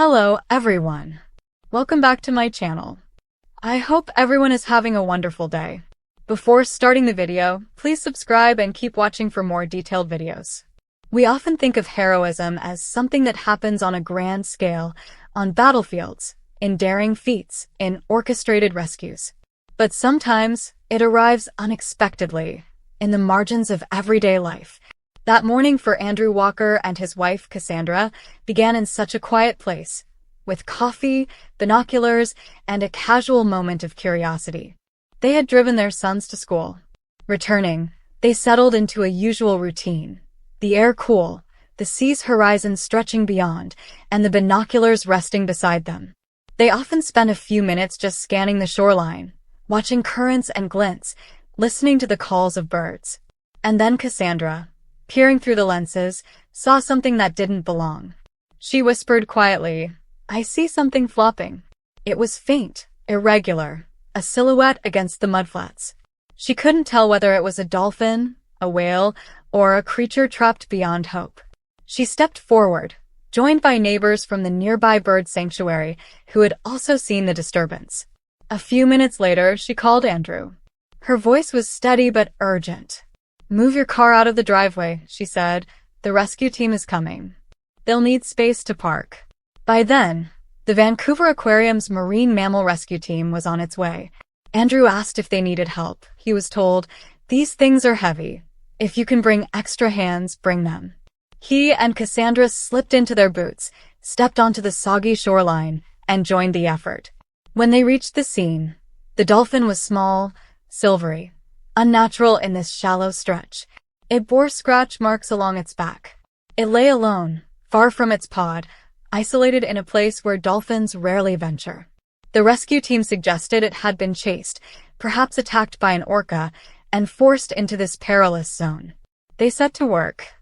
Hello, everyone. Welcome back to my channel. I hope everyone is having a wonderful day. Before starting the video, please subscribe and keep watching for more detailed videos. We often think of heroism as something that happens on a grand scale, on battlefields, in daring feats, in orchestrated rescues. But sometimes, it arrives unexpectedly, in the margins of everyday life. That morning for Andrew Walker and his wife Cassandra began in such a quiet place, with coffee, binoculars, and a casual moment of curiosity. They had driven their sons to school. Returning, they settled into a usual routine. The air cool, the sea's horizon stretching beyond, and the binoculars resting beside them. They often spent a few minutes just scanning the shoreline, watching currents and glints, listening to the calls of birds. And then Cassandra, peering through the lenses, saw something that didn't belong. She whispered quietly, "I see something flopping." It was faint, irregular, a silhouette against the mudflats. She couldn't tell whether it was a dolphin, a whale, or a creature trapped beyond hope. She stepped forward, joined by neighbors from the nearby bird sanctuary who had also seen the disturbance. A few minutes later, she called Andrew. Her voice was steady but urgent. "Move your car out of the driveway," she said. "The rescue team is coming. They'll need space to park." By then, the Vancouver Aquarium's marine mammal rescue team was on its way. Andrew asked if they needed help. He was told, "These things are heavy. If you can bring extra hands, bring them." He and Cassandra slipped into their boots, stepped onto the soggy shoreline, and joined the effort. When they reached the scene, the dolphin was small, silvery, unnatural in this shallow stretch. It bore scratch marks along its back. It lay alone, far from its pod, isolated in a place where dolphins rarely venture. The rescue team suggested it had been chased, perhaps attacked by an orca, and forced into this perilous zone. They set to work.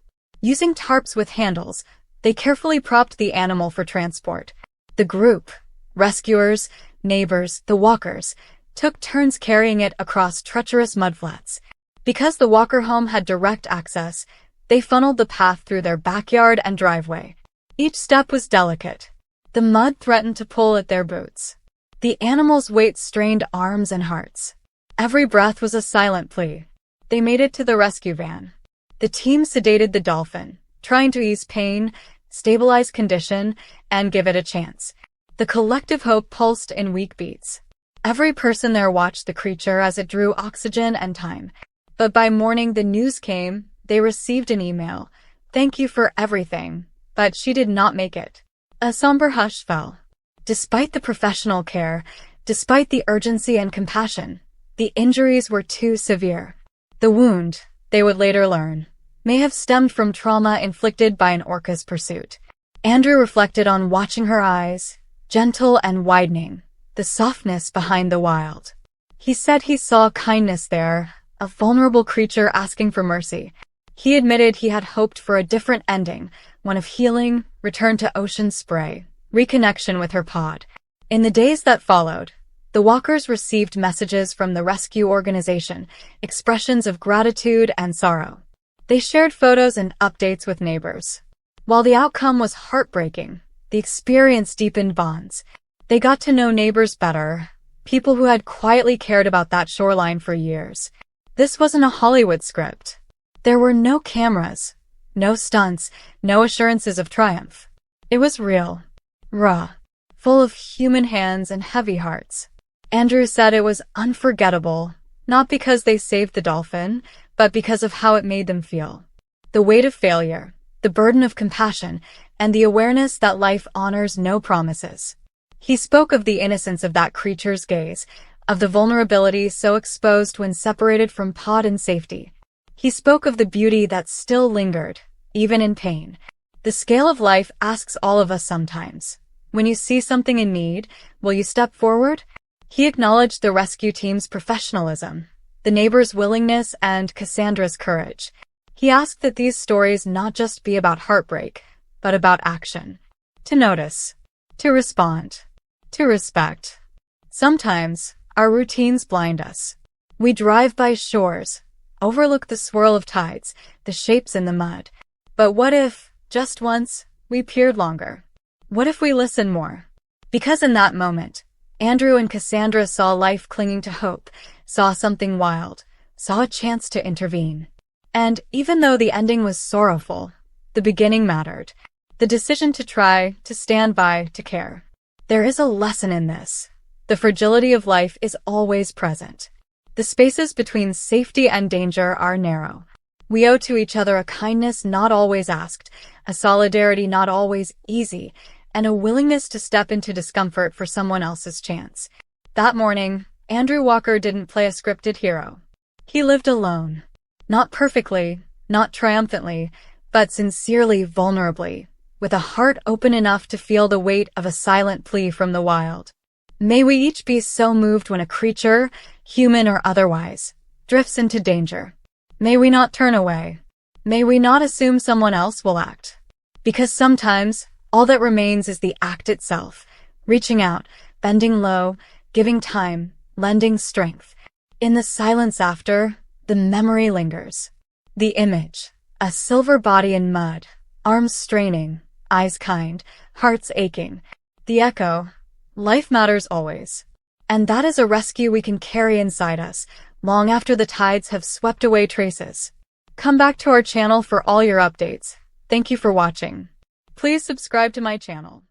Using tarps with handles, they carefully propped the animal for transport. The group, rescuers, neighbors, the walkers, took turns carrying it across treacherous mudflats. Because the Walker home had direct access, they funneled the path through their backyard and driveway. Each step was delicate. The mud threatened to pull at their boots. The animal's weight strained arms and hearts. Every breath was a silent plea. They made it to the rescue van. The team sedated the dolphin, trying to ease pain, stabilize condition, and give it a chance. The collective hope pulsed in weak beats. Every person there watched the creature as it drew oxygen and time. But by morning the news came. They received an email. "Thank you for everything, but she did not make it." A somber hush fell. Despite the professional care, despite the urgency and compassion, the injuries were too severe. The wound, they would later learn, may have stemmed from trauma inflicted by an orca's pursuit. Andrew reflected on watching her eyes, gentle and widening, the softness behind the wild. He said he saw kindness there, a vulnerable creature asking for mercy. He admitted he had hoped for a different ending, one of healing, return to ocean spray, reconnection with her pod. In the days that followed, the walkers received messages from the rescue organization, expressions of gratitude and sorrow. They shared photos and updates with neighbors. While the outcome was heartbreaking, the experience deepened bonds. They got to know neighbors better, people who had quietly cared about that shoreline for years. This wasn't a Hollywood script. There were no cameras, no stunts, no assurances of triumph. It was real, raw, full of human hands and heavy hearts. Andrew said it was unforgettable, not because they saved the dolphin, but because of how it made them feel. The weight of failure, the burden of compassion, and the awareness that life honors no promises. He spoke of the innocence of that creature's gaze, of the vulnerability so exposed when separated from pod and safety. He spoke of the beauty that still lingered, even in pain. The scale of life asks all of us sometimes. When you see something in need, will you step forward? He acknowledged the rescue team's professionalism, the neighbors' willingness, and Cassandra's courage. He asked that these stories not just be about heartbreak, but about action. To notice, to respond, to respect. Sometimes, our routines blind us. We drive by shores, overlook the swirl of tides, the shapes in the mud. But what if, just once, we peered longer? What if we listen more? Because in that moment, Andrew and Cassandra saw life clinging to hope, saw something wild, saw a chance to intervene. And even though the ending was sorrowful, the beginning mattered. The decision to try, to stand by, to care. There is a lesson in this. The fragility of life is always present. The spaces between safety and danger are narrow. We owe to each other a kindness not always asked, a solidarity not always easy, and a willingness to step into discomfort for someone else's chance. That morning, Andrew Walker didn't play a scripted hero. He lived alone. Not perfectly, not triumphantly, but sincerely, vulnerably, with a heart open enough to feel the weight of a silent plea from the wild. May we each be so moved when a creature, human or otherwise, drifts into danger. May we not turn away. May we not assume someone else will act. Because sometimes, all that remains is the act itself, reaching out, bending low, giving time, lending strength. In the silence after, the memory lingers. The image, a silver body in mud, arms straining, eyes kind, hearts aching. The echo, life matters always. And that is a rescue we can carry inside us, long after the tides have swept away traces. Come back to our channel for all your updates. Thank you for watching. Please subscribe to my channel.